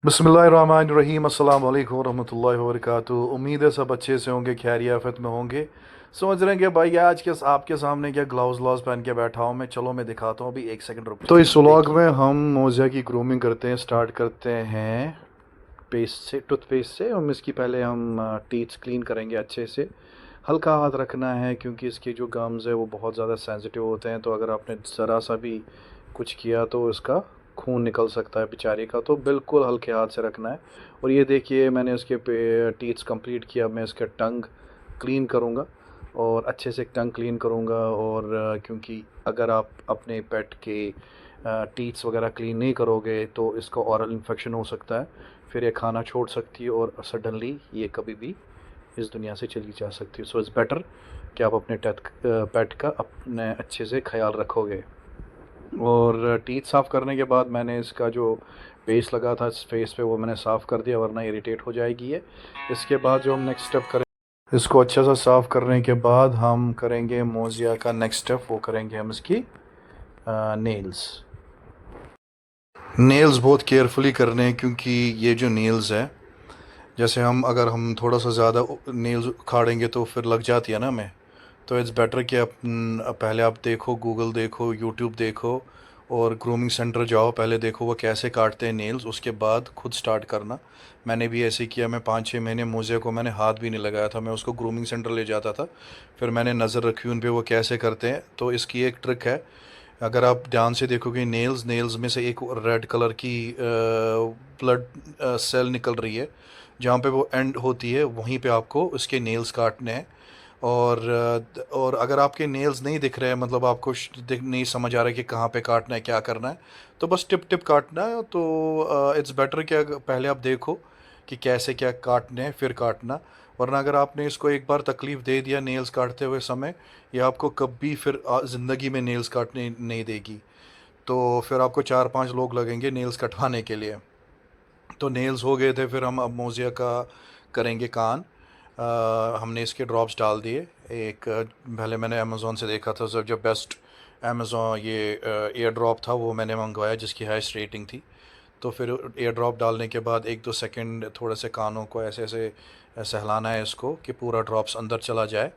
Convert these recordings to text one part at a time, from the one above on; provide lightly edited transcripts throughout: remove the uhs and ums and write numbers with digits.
बिस्मिल्लाहिर्रहमानिर्रहीम अस्सलाम वालेकुम रहमतुल्लाहि व बरकातुहू। उम्मीद है सब अच्छे से होंगे, खैरियत में होंगे। समझ रहे हैं कि भाई आज के आपके सामने क्या ग्लव्स व्लव्स पहन के बैठा हूँ मैं। चलो मैं दिखाता हूँ, अभी एक सेकंड रुको। तो इस व्लॉग में हम मोज़िया की ग्रूमिंग करते हैं। स्टार्ट करते हैं पेस्ट से, टूथपेस्ट से। हम इसकी पहले हम टीथ क्लीन करेंगे अच्छे से। हल्का हाथ रखना है क्योंकि इसके जो गम्स है वो बहुत ज़्यादा सेंसिटिव होते हैं, तो अगर आपने ज़रा सा भी कुछ किया तो इसका खून निकल सकता है बेचारे का, तो बिल्कुल हल्के हाथ से रखना है। और ये देखिए मैंने उसके टीथ्स कंप्लीट किया। मैं इसका टंग क्लीन करूँगा और अच्छे से टंग क्लीन करूँगा। और क्योंकि अगर आप अपने पेट के टीथ्स वगैरह क्लीन नहीं करोगे तो इसको ऑरल इन्फेक्शन हो सकता है, फिर ये खाना छोड़ सकती है और सडनली ये कभी भी इस दुनिया से चली जा सकती है। सो इट्स बेटर कि आप अपने पेट का अपने अच्छे से ख्याल रखोगे। और टीथ साफ़ करने के बाद मैंने इसका जो पेस्ट लगा था इस फेस पे वो मैंने साफ़ कर दिया, वरना इरिटेट हो जाएगी ये। इसके बाद जो हम नेक्स्ट स्टेप करें, इसको अच्छा सा साफ़ करने के बाद हम करेंगे मोज़िया का नेक्स्ट स्टेप, वो करेंगे हम इसकी नेल्स। नेल्स बहुत केयरफुली करने हैं क्योंकि ये जो नेल्स है, जैसे अगर हम थोड़ा सा ज़्यादा नेल्स उखाड़ेंगे तो फिर लग जाती है ना हमें। तो इट्स बेटर कि आप पहले आप देखो, गूगल देखो, यूट्यूब देखो और ग्रूमिंग सेंटर जाओ, पहले देखो वो कैसे काटते हैं नेल्स, उसके बाद खुद स्टार्ट करना। मैंने भी ऐसे किया। मैं 5-6 महीने मोज़े को मैंने हाथ भी नहीं लगाया था, मैं उसको ग्रूमिंग सेंटर ले जाता था। फिर मैंने नज़र रखी उन पे वो कैसे करते हैं। तो इसकी एक ट्रिक है, अगर आप ध्यान से देखोगे नेल्स नेल्स में से एक रेड कलर की ब्लड सेल निकल रही है, जहाँ पे वो एंड होती है वहीं पे आपको उसके नेल्स काटने हैं। और अगर आपके नेल्स नहीं दिख रहे हैं, मतलब आपको नहीं समझ आ रहा है कि कहाँ पे काटना है, क्या करना है, तो बस टिप टिप काटना है। तो इट्स बेटर कि पहले आप देखो कि कैसे क्या काटने हैं फिर काटना। वरना अगर आपने इसको एक बार तकलीफ़ दे दिया नेल्स काटते हुए समय, ये आपको कभी फिर ज़िंदगी में नेल्स काटने नहीं देगी। तो फिर आपको 4-5 लोग लगेंगे नेल्स कटवाने के लिए। तो नेल्स हो गए थे, फिर हम अब मोज़िया का करेंगे कान। हमने इसके ड्रॉप्स डाल दिए। एक पहले मैंने अमेज़ोन से देखा था, जब बेस्ट अमेज़ोन ये एयर ड्रॉप था वो मैंने मंगवाया जिसकी हाईएस्ट रेटिंग थी। तो फिर एयर ड्रॉप डालने के बाद 1-2 सेकंड थोड़े से कानों को ऐसे ऐसे सहलाना है इसको कि पूरा ड्रॉप्स अंदर चला जाए,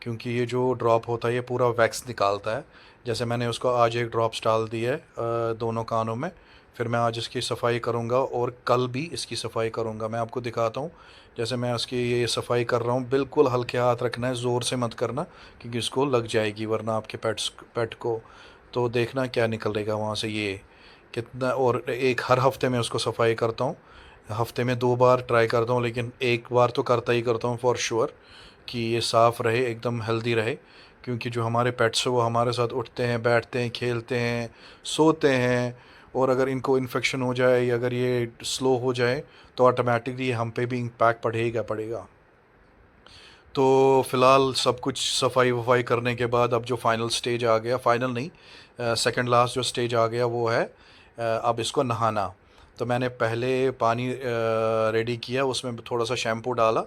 क्योंकि ये जो ड्रॉप होता है ये पूरा वैक्स निकालता है। जैसे मैंने उसको आज एक ड्रॉप्स डाल दिया है दोनों कानों में। फिर मैं आज इसकी सफाई करूँगा और कल भी इसकी सफाई करूँगा। मैं आपको दिखाता हूँ जैसे मैं उसकी ये सफाई कर रहा हूँ। बिल्कुल हल्के हाथ रखना है, ज़ोर से मत करना क्योंकि इसको लग जाएगी वरना आपके पेट को। तो देखना क्या निकलेगा वहाँ से ये कितना। और एक हर हफ्ते में उसको सफाई करता हूँ, हफ्ते में 2 बार ट्राई करता हूँ, लेकिन एक बार तो करता ही करता हूँ फॉर श्योर कि ये साफ़ रहे, एकदम हेल्दी रहे। क्योंकि जो हमारे पेट्स हैं वो हमारे साथ उठते हैं, बैठते हैं, खेलते हैं, सोते हैं। और अगर इनको इन्फेक्शन हो जाए या अगर ये स्लो हो जाए तो ऑटोमेटिकली हम पे भी इम्पैक्ट पड़ेगा पड़ेगा। तो फ़िलहाल सब कुछ सफाई वफाई करने के बाद अब जो फाइनल स्टेज आ गया, फाइनल नहीं, सेकंड लास्ट जो स्टेज आ गया वो है अब इसको नहाना। तो मैंने पहले पानी रेडी किया, उसमें थोड़ा सा शैम्पू डाला।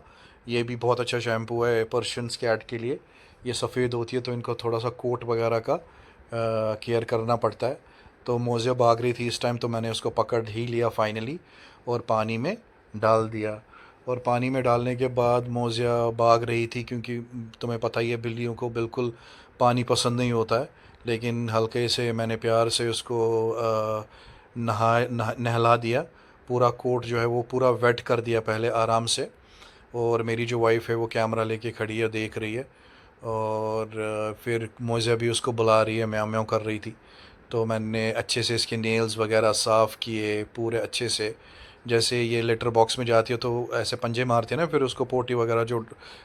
ये भी बहुत अच्छा शैम्पू है पर्शियंस कैट के लिए। ये सफ़ेद होती है तो इनको थोड़ा सा कोट वगैरह का केयर करना पड़ता है। तो मोज़े भाग रही थी इस टाइम, तो मैंने उसको पकड़ ही लिया फाइनली और पानी में डाल दिया। और पानी में डालने के बाद मोज़िया भाग रही थी क्योंकि तुम्हें पता ही है बिल्लियों को बिल्कुल पानी पसंद नहीं होता है। लेकिन हल्के से मैंने प्यार से उसको नहला दिया। पूरा कोट जो है वो पूरा वेट कर दिया पहले आराम से। और मेरी जो वाइफ़ है वो कैमरा लेके खड़ी है, देख रही है। और फिर मोज़िया भी उसको बुला रही है, म्याऊं म्याऊं कर रही थी। तो मैंने अच्छे से इसके नेल्स वगैरह साफ़ किए पूरे अच्छे से। जैसे ये लेटर बॉक्स में जाती है तो ऐसे पंजे मारती है ना, फिर उसको पोटी वगैरह जो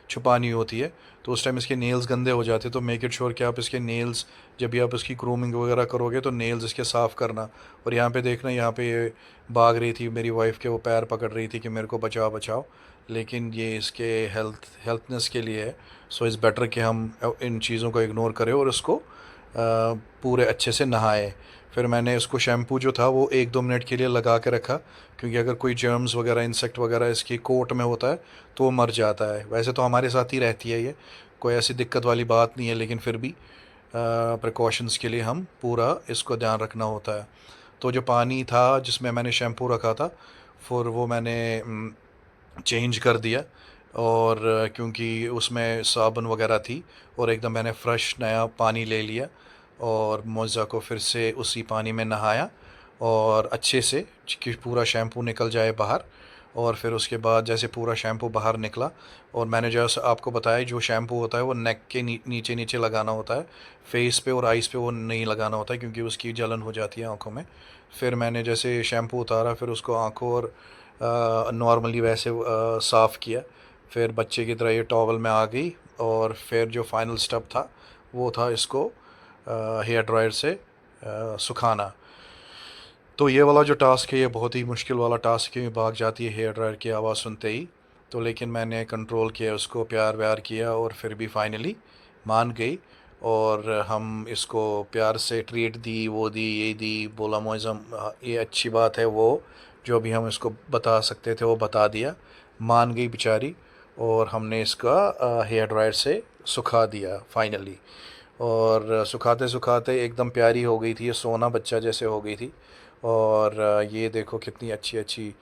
छुपानी होती है, तो उस टाइम इसके नेल्स गंदे हो जाते हैं। तो मेक इट श्योर कि आप इसके नेल्स, जब भी आप इसकी ग्रूमिंग वगैरह करोगे तो नेल्स इसके साफ़ करना। और यहाँ पे देखना, यहाँ पे ये भाग रही थी मेरी वाइफ़ के, वो पैर पकड़ रही थी कि मेरे को बचाओ बचाओ। लेकिन ये इसके हेल्थनेस के लिए है। सो इज़ बेटर कि हम इन चीज़ों को इग्नोर करें और इसको पूरे अच्छे से नहाए। फिर मैंने इसको शैम्पू जो था वो 1-2 मिनट के लिए लगा के रखा, क्योंकि अगर कोई जर्म्स वगैरह इंसेक्ट वगैरह इसकी कोट में होता है तो वो मर जाता है। वैसे तो हमारे साथ ही रहती है ये, कोई ऐसी दिक्कत वाली बात नहीं है, लेकिन फिर भी प्रिकॉशंस के लिए हम पूरा इसको ध्यान रखना होता है। तो जो पानी था जिसमें मैंने शैम्पू रखा था फिर वो मैंने चेंज कर दिया। और क्योंकि उसमें साबुन वगैरह थी, और एकदम मैंने फ़्रेश नया पानी ले लिया और मोज़ा को फिर से उसी पानी में नहाया और अच्छे से, कि पूरा शैम्पू निकल जाए बाहर। और फिर उसके बाद जैसे पूरा शैम्पू बाहर निकला, और मैंने जैसे आपको बताया जो शैम्पू होता है वो नेक के नीचे नीचे लगाना होता है, फेस पे और आइज़ पे वो नहीं लगाना होता है क्योंकि उसकी जलन हो जाती है आँखों में। फिर मैंने जैसे शैम्पू उतारा, फिर उसको आँखों और नॉर्मली वैसे साफ़ किया। फिर बच्चे की तरह ये टॉवल में आ गई, और फिर जो फाइनल स्टेप था वो था इसको हेयर ड्रायर से सुखाना। तो ये वाला जो टास्क है ये बहुत ही मुश्किल वाला टास्क है, भाग जाती है हेयर ड्रायर की आवाज़ सुनते ही। तो लेकिन मैंने कंट्रोल किया उसको, प्यार व्यार किया, और फिर भी फाइनली मान गई। और हम इसको प्यार से ट्रीट दी, वो दी, ये दी, बोला मोइज़म ये अच्छी बात है, वो जो भी हम इसको बता सकते थे वो बता दिया। मान गई बेचारी, और हमने इसका हेयर ड्रायर से सुखा दिया फाइनली। और सुखाते सुखाते एकदम प्यारी हो गई थी, ये सोना बच्चा जैसे हो गई थी। और ये देखो कितनी अच्छी अच्छी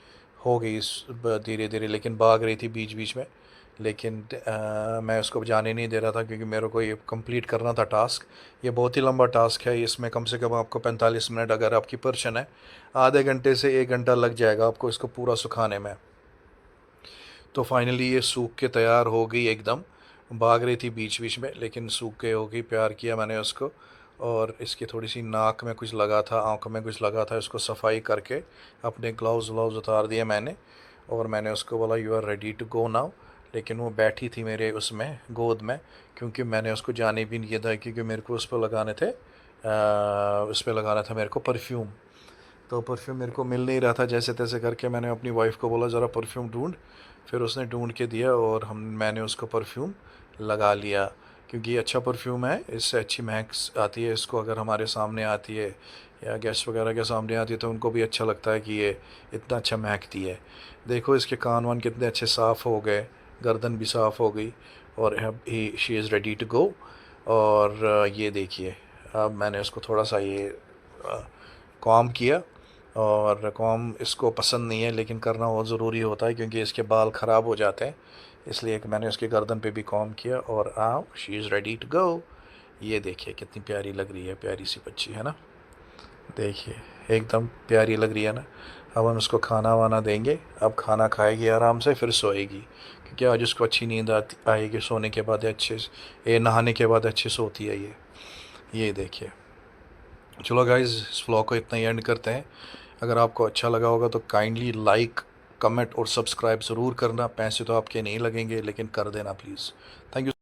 हो गई धीरे धीरे, लेकिन भाग रही थी बीच बीच में। लेकिन मैं उसको जाने नहीं दे रहा था क्योंकि मेरे को ये कंप्लीट करना था टास्क। ये बहुत ही लंबा टास्क है, इसमें कम से कम आपको 45 मिनट, अगर आपकी पर्शन है आधे घंटे से 1 घंटा लग जाएगा आपको इसको पूरा सुखाने में। तो फाइनली ये सूख के तैयार हो गई एकदम। भाग रही थी बीच बीच में लेकिन सूख के हो गई। प्यार किया मैंने उसको, और इसकी थोड़ी सी नाक में कुछ लगा था, आँख में कुछ लगा था, इसको सफाई करके अपने ग्लव्स व्लव्स उतार दिए मैंने। और मैंने उसको बोला you are ready to go now. लेकिन वो बैठी थी मेरे उसमें गोद में, क्योंकि मैंने उसको जाने भी नहीं दिया था, क्योंकि मेरे को उस पर लगाने थे, उस पर लगाना था मेरे को परफ्यूम। तो परफ्यूम मेरे को मिल नहीं रहा था, जैसे तैसे करके मैंने अपनी वाइफ को बोला ज़रा परफ्यूम ढूंढ। फिर उसने ढूंढ के दिया और मैंने उसको परफ्यूम लगा लिया, क्योंकि ये अच्छा परफ्यूम है, इससे अच्छी महक आती है इसको। अगर हमारे सामने आती है या गेस्ट वगैरह के सामने आती है तो उनको भी अच्छा लगता है कि ये इतना अच्छा महकती है। देखो इसके कान वान कितने अच्छे साफ़ हो गए, गर्दन भी साफ़ हो गई, और अब ही she is ready to go. और ये देखिए, अब मैंने उसको थोड़ा सा ये कॉम किया, और कॉम इसको पसंद नहीं है लेकिन करना बहुत ज़रूरी होता है क्योंकि इसके बाल ख़राब हो जाते हैं, इसलिए कि मैंने उसके गर्दन पे भी कॉम किया। और आओ, she is ready to go. ये देखिए कितनी प्यारी लग रही है, प्यारी सी बच्ची है ना, देखिए एकदम प्यारी लग रही है ना। अब हम उसको खाना वाना देंगे, अब खाना खाएगी आराम से, फिर सोएगी, क्योंकि आज उसको अच्छी नींद आएगी सोने के बाद, अच्छे ये नहाने के बाद अच्छे सोती है ये देखिए। चलो गाइज़, इस व्लॉग को इतना ही एंड करते हैं। अगर आपको अच्छा लगा होगा तो काइंडली लाइक, कमेंट और सब्सक्राइब ज़रूर करना। पैसे तो आपके नहीं लगेंगे लेकिन कर देना प्लीज़। Thank you.